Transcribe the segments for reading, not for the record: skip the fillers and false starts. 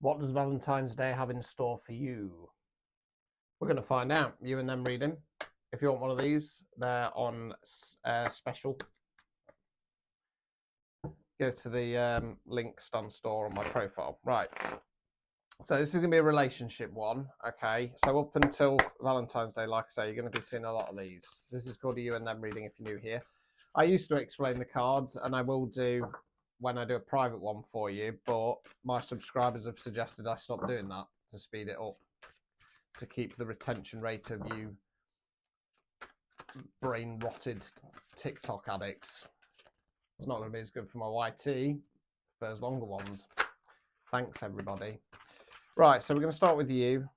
What does Valentine's Day have in store for you? We're going to find out. You and them reading. If you want one of these, they're on special. Go to the link Stan store on my profile. Right. So this is going to be a relationship one. Okay. So up until Valentine's Day, like I say, you're going to be seeing a lot of these. This is called a you and them reading if you're new here. I used to explain the cards, and I will do when I do a private one for you, but my subscribers have suggested I stop doing that to speed it up, to keep the retention rate of you brain rotted TikTok addicts. It's not going to be as good for my YT for those longer ones. Thanks, everybody. Right, so we're going to start with you,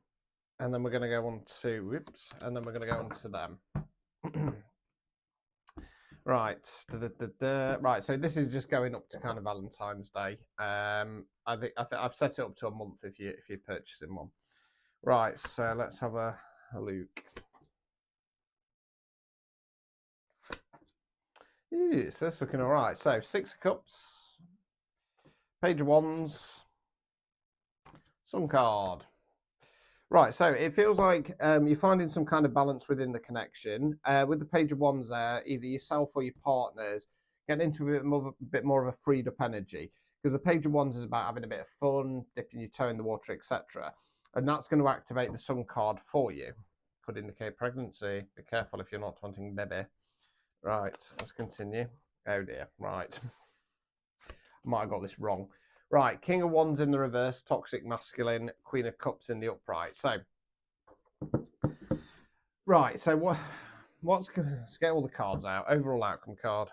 and then we're going to go on to, whoops, and then we're going to go on to them. Right, right. So this is just going up to kind of Valentine's Day. I think I've set it up to a month if you're purchasing one. Right, so let's have a look. Ooh, so that's looking all right. So 6 of Cups, Page of Wands, Sun card. Right, so it feels like you're finding some kind of balance within the connection. With the Page of Wands there, either yourself or your partners getting into a bit more of a freed up energy. Because the Page of Wands is about having a bit of fun, dipping your toe in the water, etc. And that's going to activate the Sun card for you. Could indicate pregnancy. Be careful if you're not wanting baby. Right, let's continue. Oh dear, right. Might have got this wrong. Right, King of Wands in the reverse, toxic masculine, Queen of Cups in the upright. So, right, so let's get all the cards out. Overall outcome card.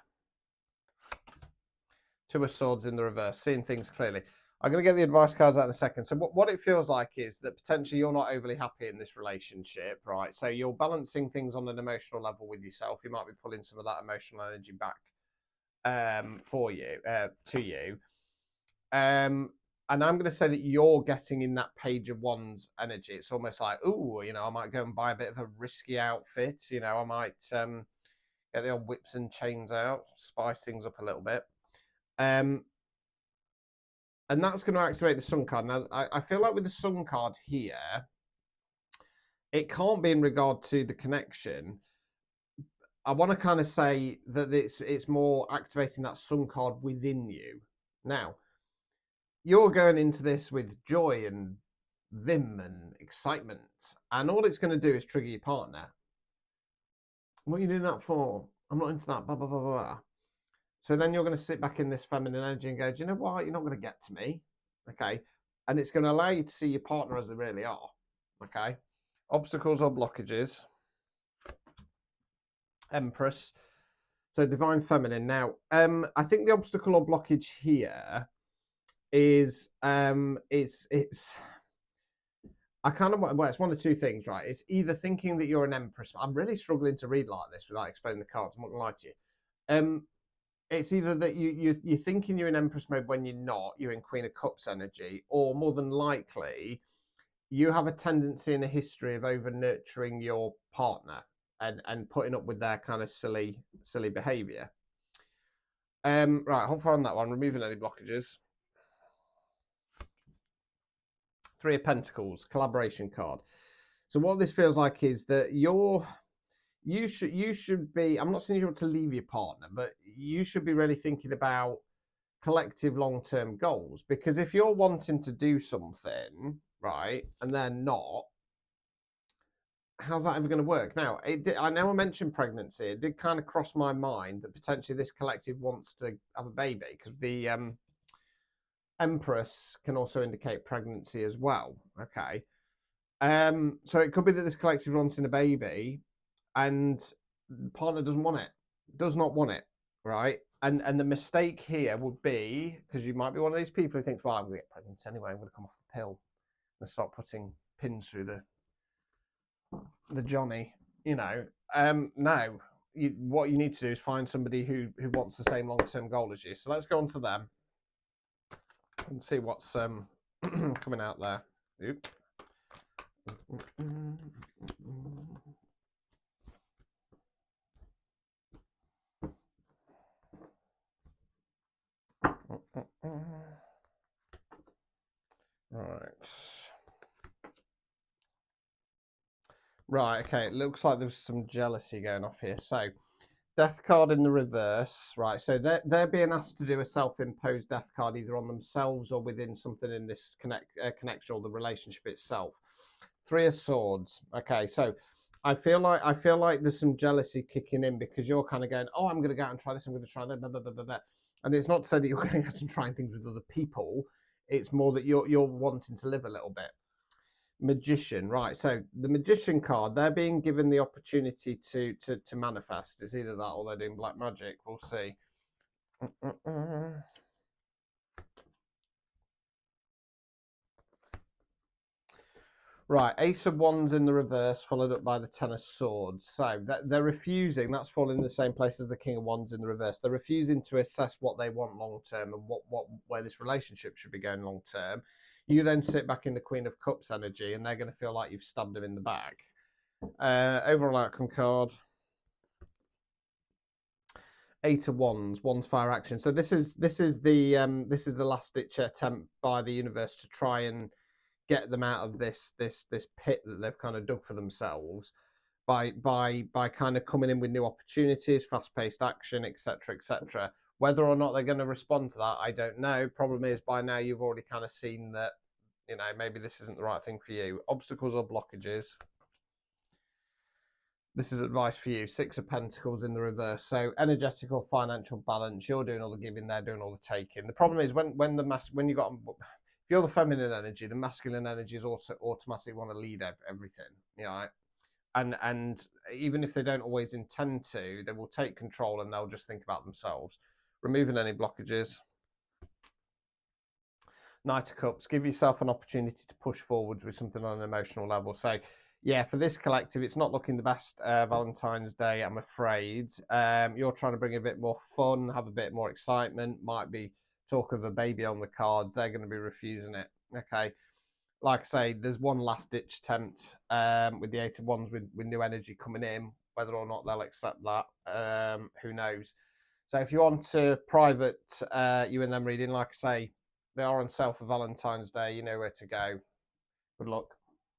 2 of Swords in the reverse, seeing things clearly. I'm going to get the advice cards out in a second. So what it feels like is that potentially you're not overly happy in this relationship, right? So you're balancing things on an emotional level with yourself. You might be pulling some of that emotional energy back for you, to you. And I'm going to say that you're getting in that Page of Wands energy. It's almost like, ooh, I might go and buy a bit of a risky outfit. I might get the old whips and chains out, spice things up a little bit. And that's going to activate the Sun card. Now, I feel like with the Sun card here, it can't be in regard to the connection. I want to kind of say that it's more activating that Sun card within you. Now, you're going into this with joy and vim and excitement, and all it's going to do is trigger your partner. What are you doing that for? I'm not into that. Blah blah blah blah. So then you're going to sit back in this feminine energy and go, do you know what? You're not going to get to me, okay? And it's going to allow you to see your partner as they really are, okay? Obstacles or blockages. Empress. So divine feminine. Now, I think the obstacle or blockage here is it's I kind of it's one of two things, right? It's either thinking that you're an empress. I'm really struggling to read like this without explaining the cards. I'm not gonna lie to you. It's either that you're thinking you're in empress mode when you're not. You're in Queen of Cups energy, or more than likely, you have a tendency in a history of over nurturing your partner and putting up with their kind of silly behaviour. Right, hold fire on that one. Removing any blockages. 3 of Pentacles, collaboration card. So what this feels like is that you should be, I'm not saying you want to leave your partner, but you should be really thinking about collective long-term goals. Because if you're wanting to do something, right, and they're not, how's that ever going to work? Now, I know I mentioned pregnancy. It did kind of cross my mind that potentially this collective wants to have a baby, because the Empress can also indicate pregnancy as well. Okay. So it could be that this collective wants in a baby, and the partner doesn't want it, does not want it, right? And the mistake here would be, because you might be one of these people who thinks, well, I'm going to get pregnant anyway. I'm going to come off the pill and start putting pins through the Johnny. No. What you need to do is find somebody who wants the same long-term goal as you. So let's go on to them and see what's coming out there. Oop. Right. Right, okay, it looks like there's some jealousy going off here. So, death card in the reverse, right? So they're being asked to do a self-imposed death card either on themselves or within something in this connection or the relationship itself. Three of Swords. Okay, so I feel like there's some jealousy kicking in because you're kind of going, oh, I'm going to go out and try this. I'm going to try that. Blah, blah, blah, blah, blah. And it's not to say that you're going out and trying things with other people. It's more that you're wanting to live a little bit. Magician, right? So the Magician card, they're being given the opportunity to manifest. It's either that or they're doing black magic. We'll see. Right, Ace of Wands in the reverse, followed up by the Ten of Swords. So they're refusing. That's falling in the same place as the King of Wands in the reverse. They're refusing to assess what they want long term and what where this relationship should be going long term. You then sit back in the Queen of Cups energy, and they're going to feel like you've stabbed them in the back. Overall outcome card. Eight of Wands, Wands fire action. So this is the last ditch attempt by the universe to try and get them out of this pit that they've kind of dug for themselves by kind of coming in with new opportunities, fast paced action, etc., etc. Whether or not they're going to respond to that, I don't know. Problem is, by now you've already kind of seen that, you know, maybe this isn't the right thing for you. Obstacles or blockages. This is advice for you. Six of Pentacles in the reverse. So energetic or financial balance. You're doing all the giving, they're doing all the taking. The problem is when you got, if you're the feminine energy, the masculine energy is also automatically want to lead everything. You know, and even if they don't always intend to, they will take control and they'll just think about themselves. Removing any blockages. Knight of Cups. Give yourself an opportunity to push forwards with something on an emotional level. So yeah, for this collective, it's not looking the best Valentine's Day, I'm afraid. You're trying to bring a bit more fun, have a bit more excitement, might be talk of a baby on the cards. They're going to be refusing it. Okay. Like I say, there's one last ditch attempt with the Eight of Wands with new energy coming in. Whether or not they'll accept that, who knows. So if you want to private you and them reading, like I say, they are on sale for Valentine's Day. You know where to go. Good luck.